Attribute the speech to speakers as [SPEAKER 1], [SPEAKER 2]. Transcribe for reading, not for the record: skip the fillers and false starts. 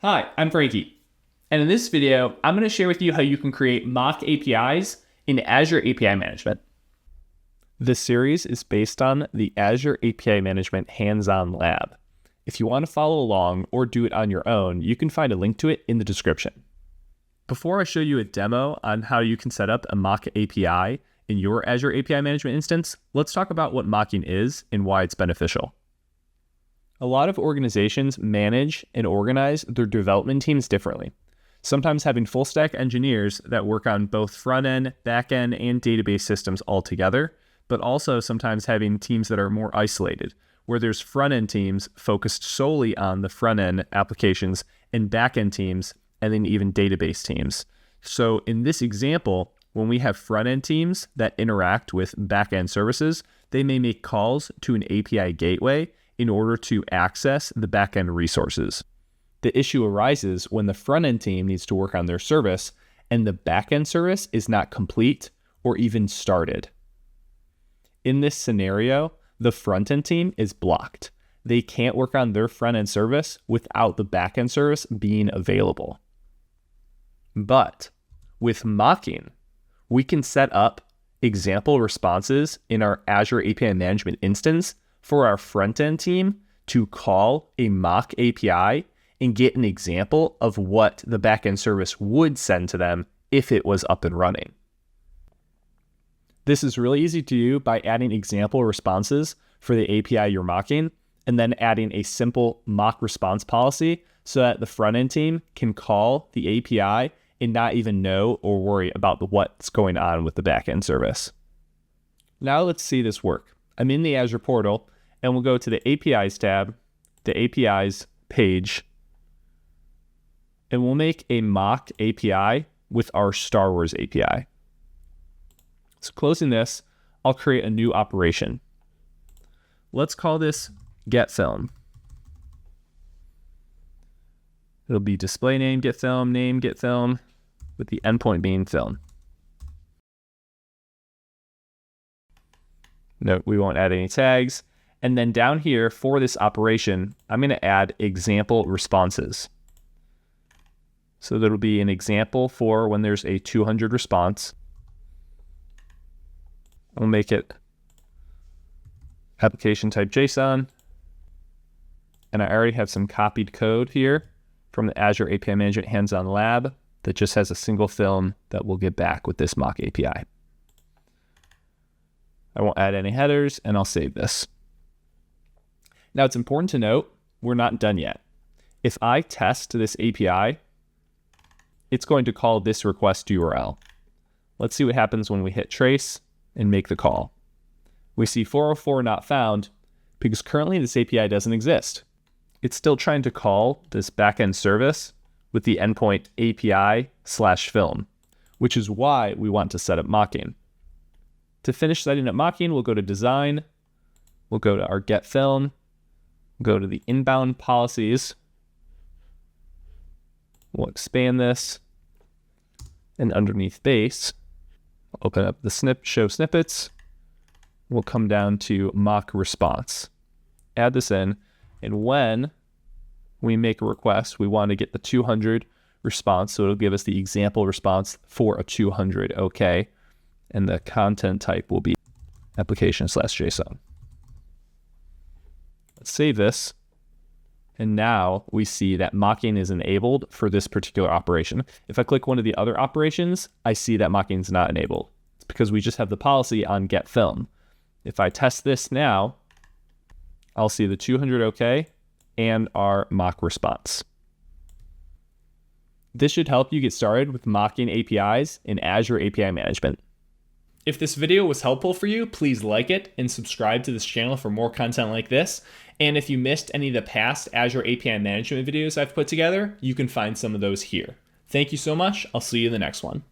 [SPEAKER 1] Hi, I'm Frankie, and in this video, I'm going to share with you how you can create mock APIs in Azure API Management. This series is based on the Azure API Management hands-on lab. If you want to follow along or do it on your own, you can find a link to it in the description. Before I show you a demo on how you can set up a mock API in your Azure API Management instance, let's talk about what mocking is and why it's beneficial. A lot of organizations manage and organize their development teams differently, sometimes having full stack engineers that work on both front-end, back-end, and database systems all together, but also sometimes having teams that are more isolated, where there's front-end teams focused solely on the front-end applications and back-end teams, and then even database teams. So in this example, when we have front-end teams that interact with back-end services, they may make calls to an API gateway in order to access the backend resources. The issue arises when the front-end team needs to work on their service and the backend service is not complete or even started. In this scenario, the front-end team is blocked. They can't work on their front-end service without the backend service being available. But with mocking, we can set up example responses in our Azure API Management instance for our front-end team to call a mock API and get an example of what the backend service would send to them if it was up and running. This is really easy to do by adding example responses for the API you're mocking, and then adding a simple mock response policy so that the front-end team can call the API and not even know or worry about what's going on with the backend service. Now let's see this work. I'm in the Azure portal, and we'll go to the APIs tab, the APIs page, and we'll make a mock API with our Star Wars API. So closing this, I'll create a new operation. Let's call this getFilm. It'll be display name getFilm, with the endpoint being film. Note we won't add any tags. And then down here for this operation, I'm going to add example responses. So that'll be an example for when there's a 200 response. We'll make it application type JSON. And I already have some copied code here from the Azure API Management hands-on lab that just has a single film that we'll get back with this mock API. I won't add any headers, and I'll save this. Now, it's important to note, we're not done yet. If I test this API, it's going to call this request URL. Let's see what happens when we hit trace and make the call. We see 404 not found because currently this API doesn't exist. It's still trying to call this backend service with the endpoint API/film, which is why we want to set up mocking. To finish setting up mocking, we'll go to design, we'll go to our getFilm, go to the inbound policies. We'll expand this, and underneath base, open up the show snippets. We'll come down to mock response. Add this in, and when we make a request, we want to get the 200 response, so it'll give us the example response for a 200 OK, and the content type will be application/JSON. Let's save this. And now we see that mocking is enabled for this particular operation. If I click one of the other operations, I see that mocking is not enabled. It's because we just have the policy on getFilm. If I test this now, I'll see the 200 OK and our mock response. This should help you get started with mocking APIs in Azure API Management. If this video was helpful for you, please like it and subscribe to this channel for more content like this. And if you missed any of the past Azure API Management videos I've put together, you can find some of those here. Thank you so much. I'll see you in the next one.